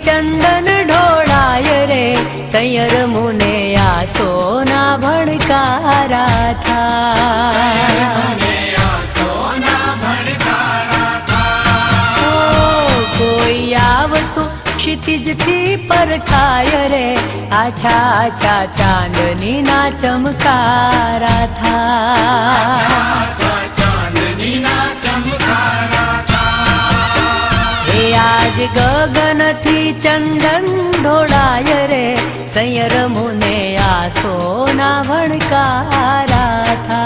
चंदन ढोळाय रे सैयर मुने या सोना भड़कारा था। ओ कोई आवतु क्षितिज थी पर खाय रे आछा आछा चांदनी ना चमकारा था। आज गगन थी चंदन ढोळाय रे सैयर मुने आ सोना भड़कारा था।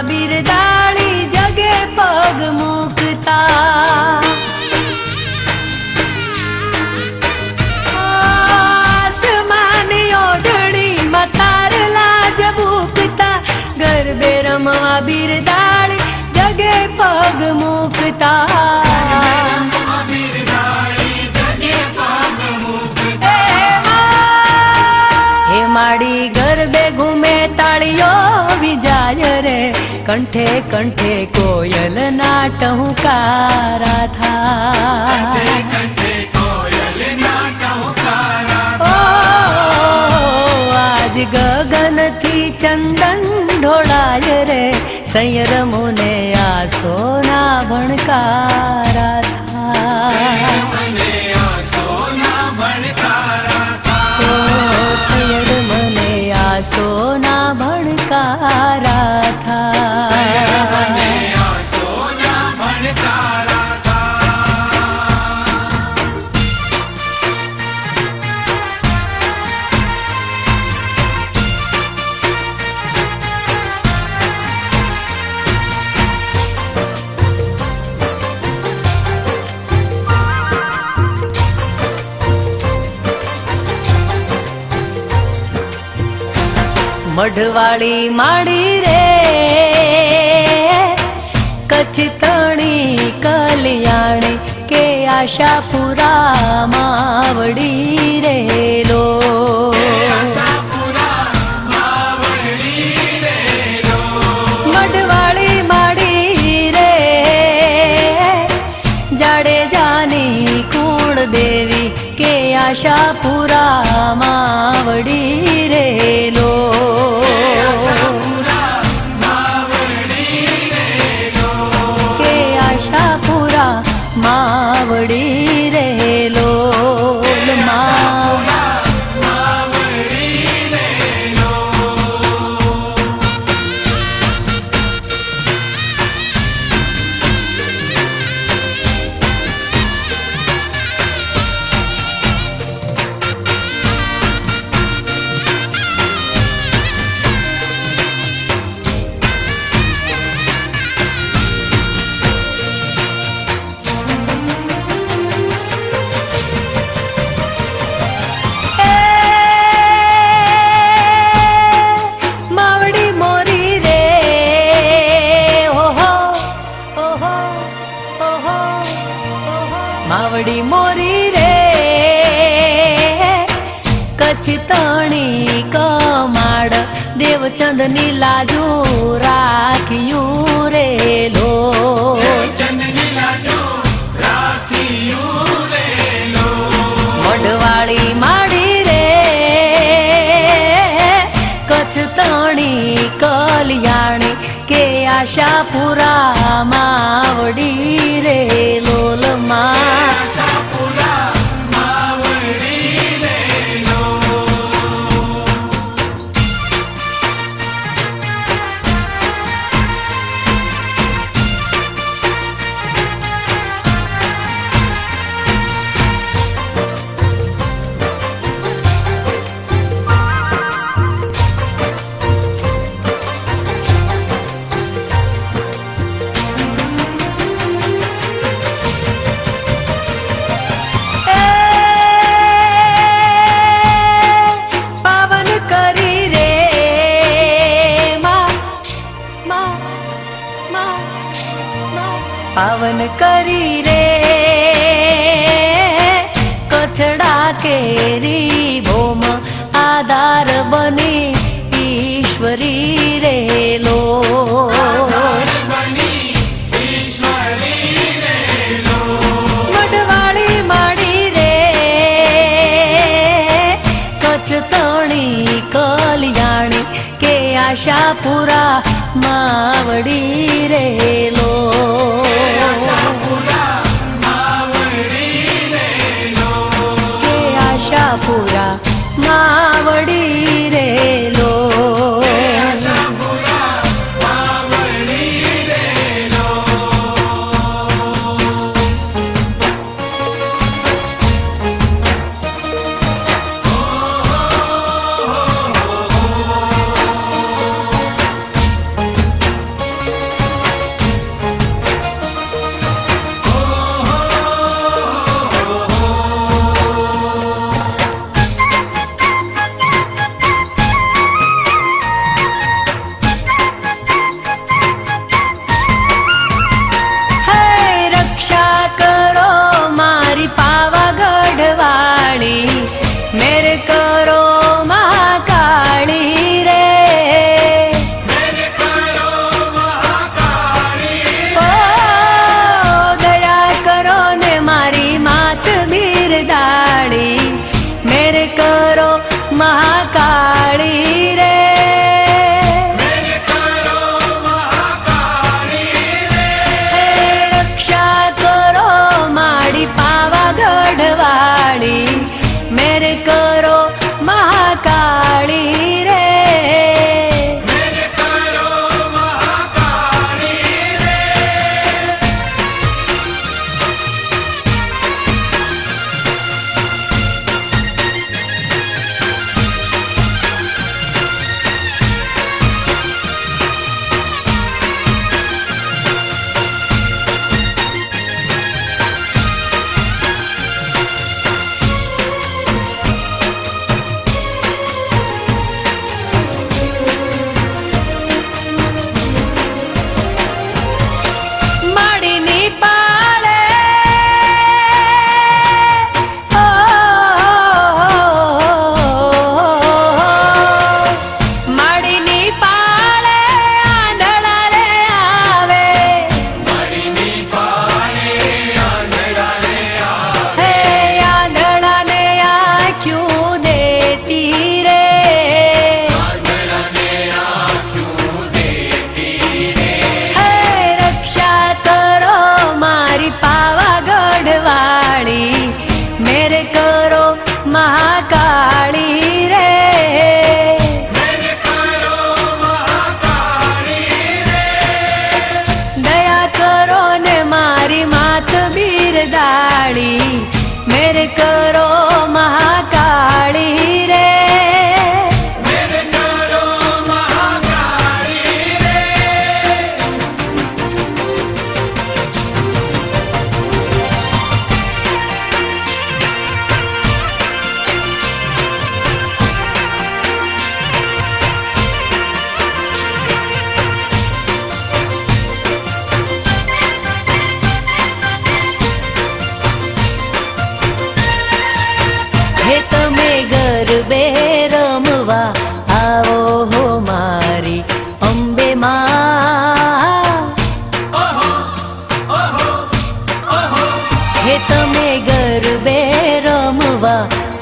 बिरदाड़ी जगे पग मुकता आसमानी ओढ़नी मतारला जब उकता गरबे रमवा बिरदाड़ी जगे पग मुकता। हे माड़ी गरबे घूमे ताड़ियो विजाय रे कंठे कंठे कोयल ना टहुकारा था। ओ आज गगन थी चंदन ढोळाय रे सैयर मुने आ सोना भड़कारा था। ओ सैयर मुने आ सोना भड़कारा था। मढ़वाड़ी माड़ी रे कच्छ तणी कल्याणी के आशापुरा मावड़ी रे लो। मढ़वाड़ी माड़ी रे जाड़े जानी कुल देवी के आशापुरा मावड़ी रे लो। आशापुरा मावड़ी रे लोल मावड़ी रे लो। मावड़ी मोरी रे कच्छ तणी कमाड़ देवचंद नी लाजू राखियू रे लो। मढ़वाड़ी આશાપુરા માવડી રે લોલમાં पावन करी रे कछड़ा केरी भोम आधार बनी ईश्वरी रे लो वडवाड़ी माड़ी रे कच्छ तोणी कल्याणी के आशापुरा मावड़ी रे लो आशापुरा मावड़ी रे लो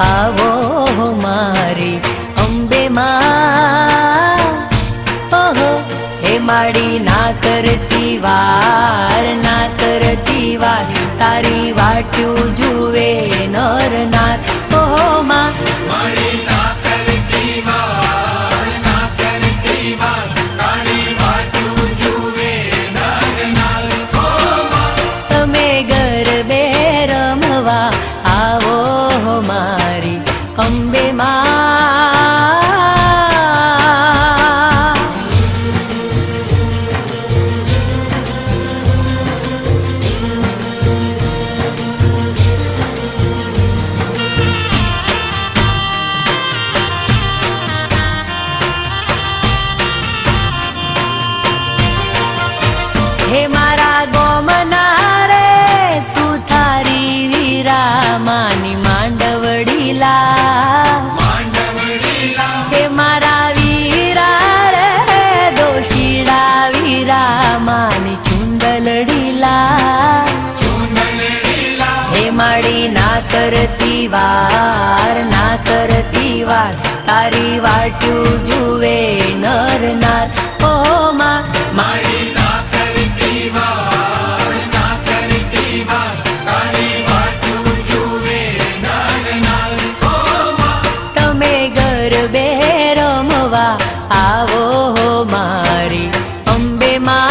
आवो मारी अम्बे मां, ओहो हे माड़ी ना करती वार तारी वाट्यू जुवे नर नार ओ मां माड़ी ना करती वार तारी वाट्यू जुवे नर नार ओ मां तमे गरबे रमवा आवो मारी अंबे मां हे मारा गोमना रे सुथारी वीरा मानी मांडवडीला हे मारा वीरा रे दोशीला वीरा मानी चुंदलडीला हे माड़ी ना करती वार तारी वाट्यू जुवे नर नार ओ मां माड़ी ना करती वार तारी वाट्यू जुवे नर नार ओ मां तमे गरबे रमवा आवो मारी अंबे मां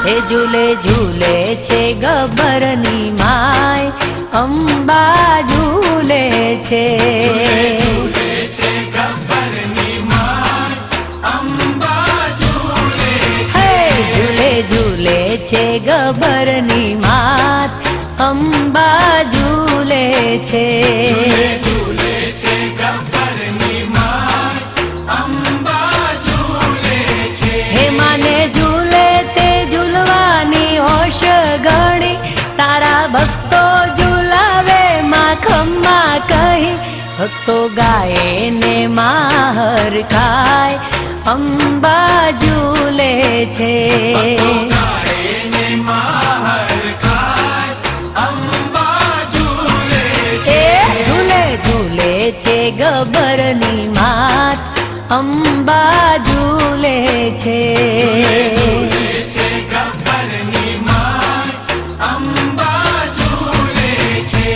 हे झूले झूले छे गब्बरनी माय अंबा झूले छे गब्बरनी माय अंबा झूले हे झूले झूले छे गब्बरनी मात अंबा झूले छे गब्बरनी माय अंबा झूले हे माने झूले ते झूलवानी होश गणी तारा भक्तो झूलावे माखम्मा कही भक्तो गाये ने माहर खाय अंबा झूले छे झूले झूले छे गब्बरनी मात अंबा झूले छे गब्बरनी माय अंबा झूले छे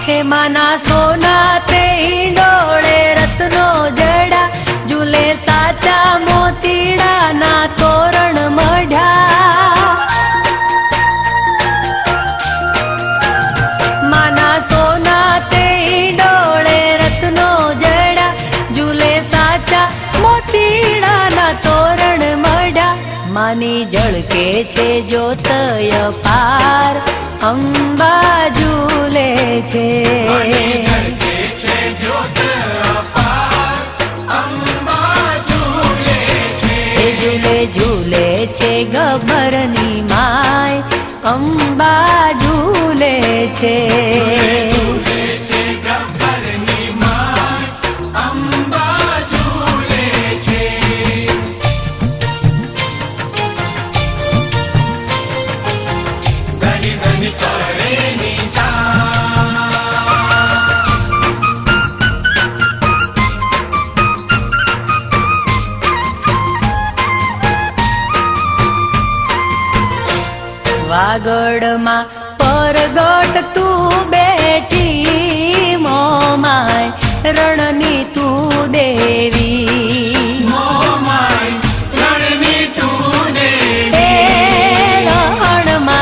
हे माना सोना ते ईंडोळे रत्नो जड़ा झूले साचा मोतीड़ा ना तोरण मढ़ा माना सोना ते ईंडोळे रत्नो जड़ा झूले साचा मोतीड़ा ना तोरण मढ़ा मानी जळके छे ज्योतय पार अंबा झूले छे झूले झूले छे गब्बरनी माय अंबा झूले छे गब्बरनी माय अंबा झूले छे धनी धनी करे निशा वागड़ मा परगट तू बेटी मोमाय रणनी तू देवी रणनी तू देवी रण मा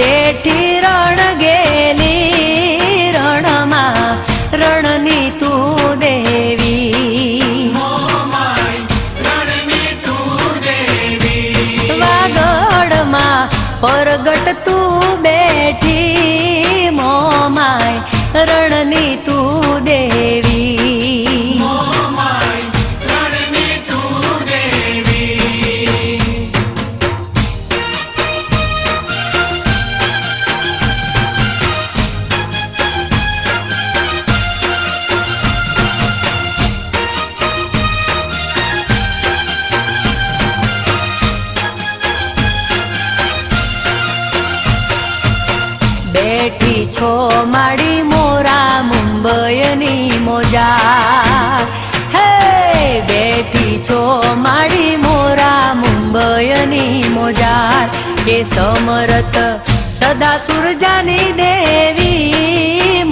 बेठी रण गेली रण मा रणनी तू देवी परगट तू बैठी मोमाय रणनी तू देवी मोमाय रणनी तू देवी बैठी छो माड़ी मोरा मुंबईनी मोजार हे बैठी छो माड़ी मोरा मुंबईनी मोजार के समरथ सदा सुरजानी देवी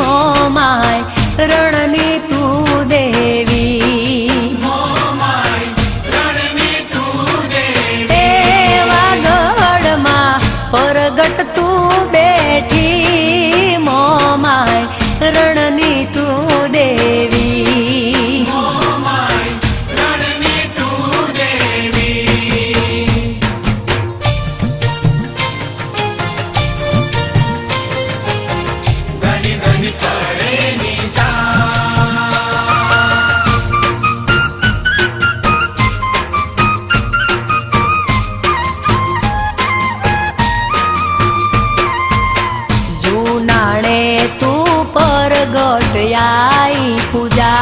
मोमाय रणनी तू देवी मोमाय रणनी तू देवी वागड़मा परगट तू बैठी मोमाय रणनी तू देवी मोमाय रणनी तू देवी धनी धनी करे निशा जूनाणे तू परगट आई पूजा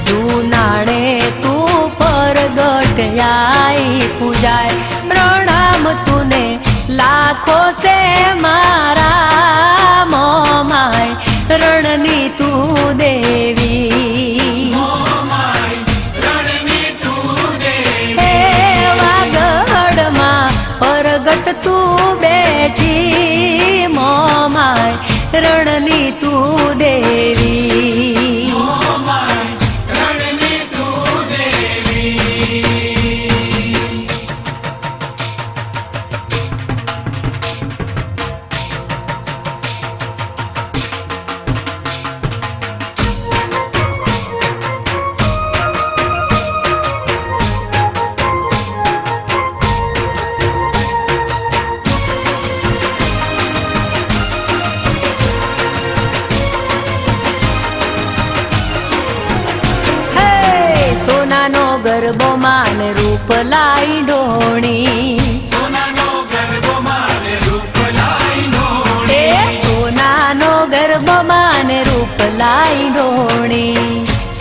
जूनाणे तू परगट आई पूजा प्रणाम तूने लाखों से मारा मोमाय रणनी तू देवी मोमाय रणनी तू देवी हे वागड़मा परगट तू बैठी मोमाय रणनी तू देवी मोमाय रणनी तू देवी सोनानो गरबो मान रूप लाई ढोणी सोनानो गरबो माने रूप लाई ढोणी सोनानो गरबो मान रूप लाई ढोणी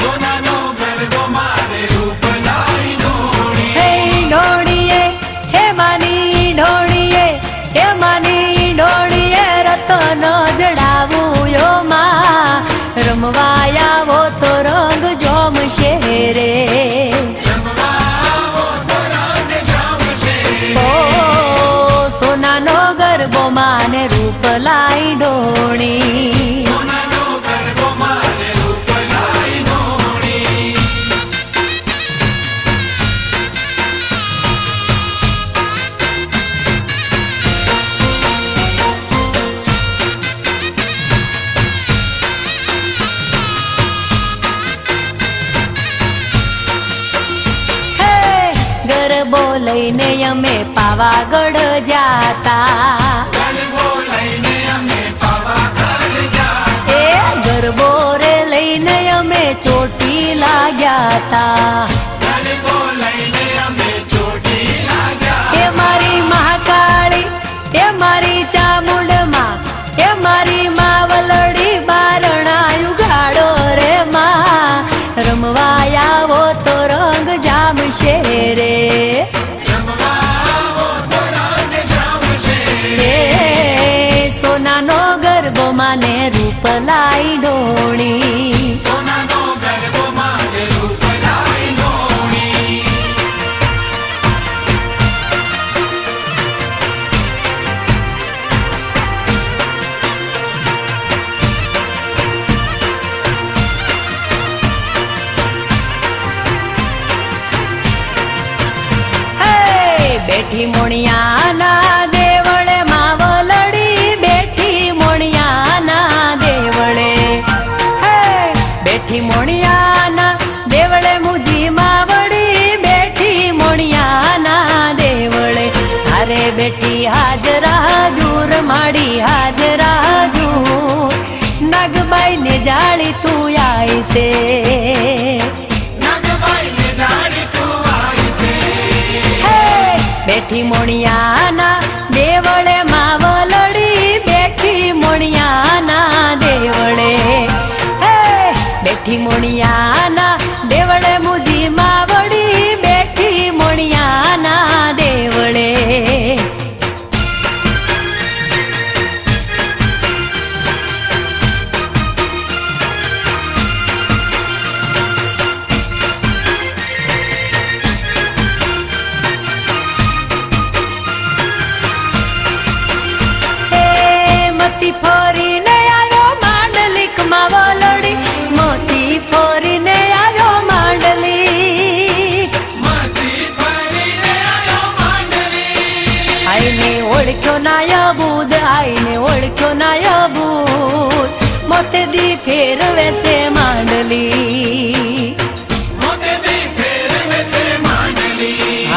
सोनानो गरबो माने रूप लाई ढोणी हे ढोणीए हे मानी ढोणीए हे मानी ढोणीए रतन जड़ावू यो मा रमवाया वो तो रंग जोम शेरे रमवावो तो रंग जामशे ओ सोनानो गरबो माने रूप लाई ढोणी सोनानो गरबो माने रूप लाई ढोणी हे गरबो लईने અમે પાવાગઢ જાતા ગરબો લઈને અમે પાવાગઢ જાતા એ ગરબો રે લઈને અમે ચોટીલા ગ્યાતા ગરબો લઈને અમે ચોટીલા એ મારી મહાકાળી એ મારી ચામુંડમાં એ મારી માવલડી બારણા યુગાડો રે માં રમવાયા वो तो रंग जामशे रे રમવાવો તો રંગ જામશે ए सोनानो गरबो माने रूप लाई ढोणी સોનાનો ગરબો માને રૂપ लाई ढोणी બેઠી મોણિયાના દેવળે માવલડી બેઠી મોણિયાના દેવળે બેઠી હાજરા હજૂર માડી હાજરા હજૂર નાગબાઈ ને જાળી તું આઈ છે બેઠી મોણિયાના દેવળે માવલડી બેઠી મોણિયાના દેવળે બેઠી મોણિયાના દેવળે મુજી માવડી બેઠી મોણિયાના દેવળે ફરીને આવ્યો માંડલિક માવલડી મોતી ફરીને આવ્યો માંડલિક આઈને ઓળખ્યો નાયા બુધ આઈને ઓળખ્યો નાયા બુધ મોતે દી ફેરવે છે માંડલી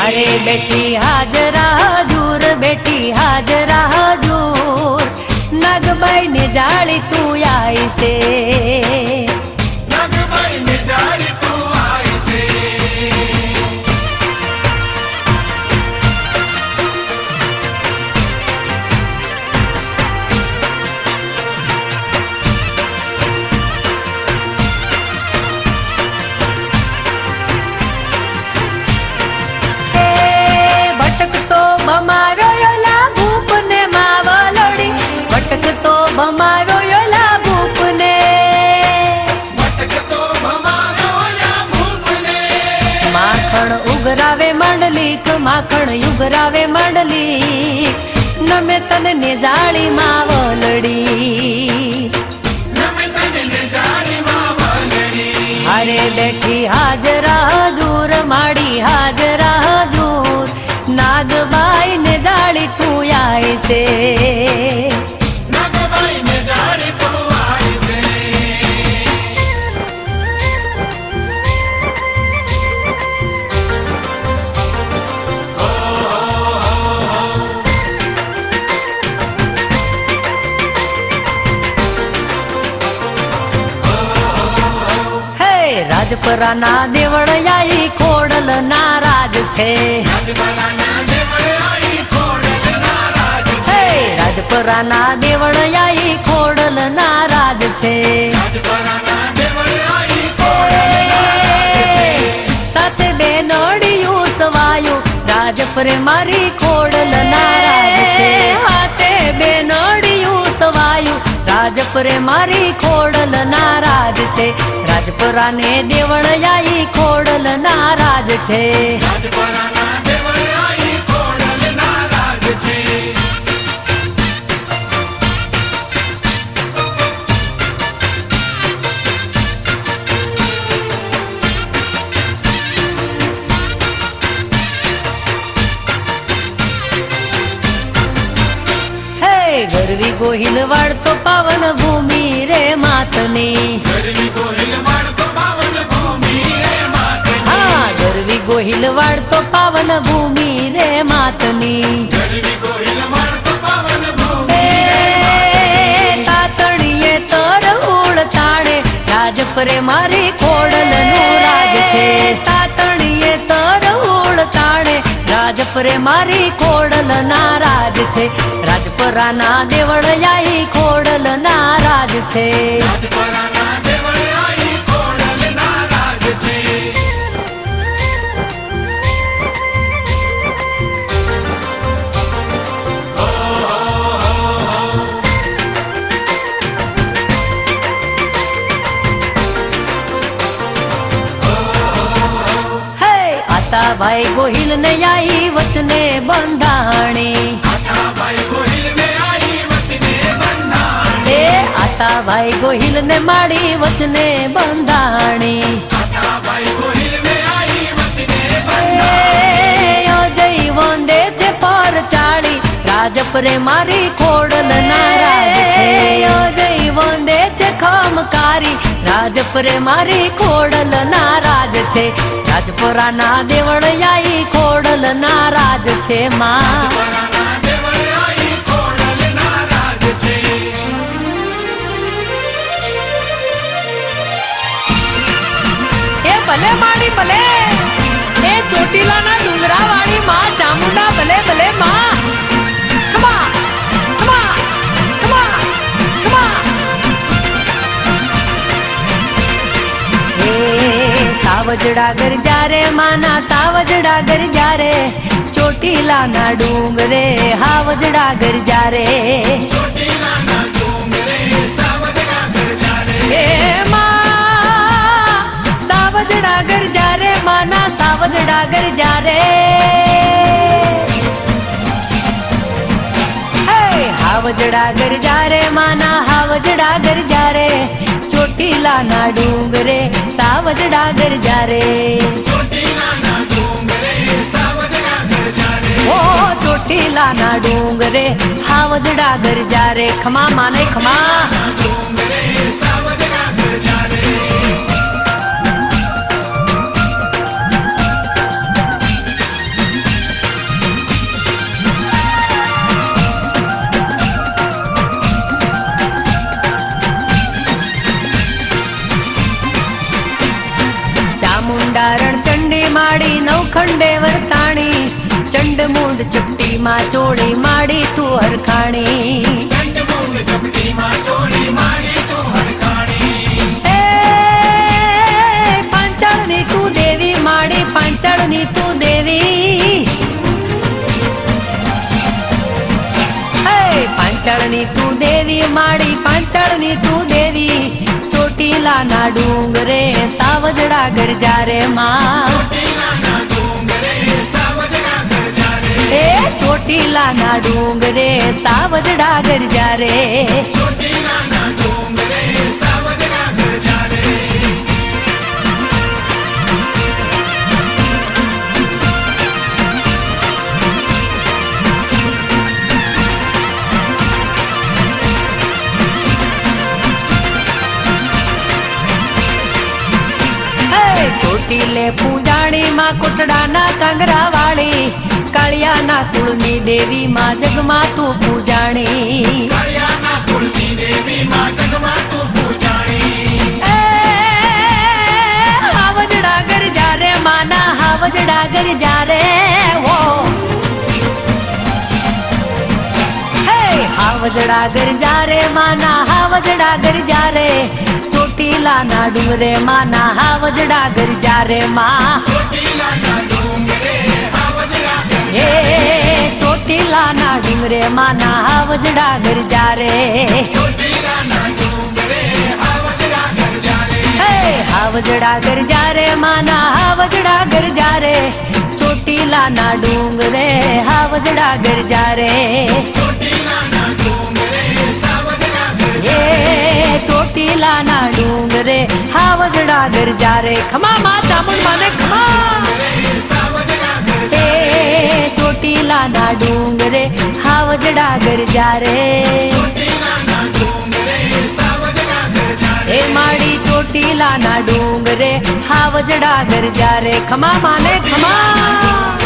અરે બેઠી હાજરા હજૂર બેઠી હાજરા હજૂર નાગબાઈ ને જાળી તું આઈ છે નાગબાઈ ને જાળી તું આઈ છે ભટકતો બમાવ્યો લાભૂપ ને માવલડી ભટકતો બમાવ્યો લાભૂપ ને માખણ ઉગરાવે માંડલીક માખણ ઉગરાવે માંડલીક નમે તને ને જાળી માવલડી અરે બેઠી હાજરા હજૂર માડી હાજરા હજૂર નાગબાઈ ને જાળી તું આઈ છે નાગબાઈ ને જાળી તું આઈ છે રાજપરાના દેવળ આઈ ખોડલ નારાજ છે રાજપરાના દેવળ આઈ ખોડલ નારાજ છે સાથે બે નડિયું સવાયું રાજપરે મારી ખોડલ નારાજ છે હાથે બે નડિયું સવાયું રાજપરે મારી ખોડલ નારાજ છે રાજપરાને દેવળ આઈ ખોડલ નારાજ છે ગરવી ગોહિલ વાળતો પાવન ભૂમિ રે માતની હા ગરવી ગોહિલ વાળતો પાવન ભૂમિ રે માતની તાતણીએ તર ઉડતાણે રાજપરે મારી ખોડલ નું રાજ છે તાતણીએ તર ઉડતાણે રાજપરે મારી ખોડલ નારાજ છે રાજપરાના દેવળ આઈ ખોડલ નારાજ છે આતા ભાઈ ગોહિલ ને આઈ વચને બંધાણી આતા ભાઈ ગોહિલ ને માડી વચને બંધાણી જય વંદે છે પર ચાળી રાજપરે મારી ખોડલ નારાજ છે જય વંદે છે ખમકારી રાજપરે મારી ખોડલ ના રાજ છે, રાજપરા ના દેવળિયાઈ ખોડલ ના રાજ છે માં. એ ભલે માડી ભલે, એ ચોટીલા ના ડુંગરા વાળી માં ચામુંડા ભલે ભલે માં. ખમા ખમા ખમા ખમા. સાવજડા ગરજા રે માના સાવજડા ગરજા રે, ચોટીલા ના ડુંગરે હાવજડા ગરજા રે. એ માં સાવજડા ગરજા રે માના સાવજડા ગરજા રે. હાવજડા ગરજા રે માના હાવજડા ગરજા રે, ચોટીલા ના ડુંગરે સાવજડા ગરજા રે. ઓ ચોટીલા ના ડુંગરે હાવજડા ગરજા રે. ખમા માને ખમા. ચામુંડારણ ચંડી માડી નવખંડે વર્તાણી, ચંડમુંડ ચપટી માં ચોળી માડી તું હરખાણી. એ પાંચાળ ની તું દેવી માડી પાંચાળ ની તું દેવી. પાંચાળ ની તું દેવી માડી પાંચાળ ની તું દેવી, ચોટીલા ના ડુંગરે સાવજડા ગરજા રે માં. એ ચોટીલા ના ડુંગરે સાવજડા ગરજા રે. ચોટીલે પૂજાણી માં કોટડા ના કાંગરા વાળી, કાળિયા ના કુળની દેવી માં જગમાં તું પૂજાણી. હાવજડા ગરજા રે માના હાવજડા ગરજા રે. હાવજડા ગરજા રે માના હાવજડા ગરજા રે, ચોટીલા ના ડુંગરે માના હાવજડા ગરજા રે માં. હે ચોટીલા ના ડુંગરે માના હાવજડા ગરજા રે. હાવજડા ગરજા રે માના હાવજડા ગરજા રે, ચોટીલા ના ડુંગરે હાવજડા ગરજા રે. ચોટીલા ના ડુંગરે હાવજડા ગરજા રે. ખમા માં ચામુંડ માને ખમા. ચોટીલા ના ડુંગરે હાવજડા ગરજા રે. એ માડી ચોટીલા ના ડુંગરે હાવજડા ગરજા રે. ખમા માને ખમા.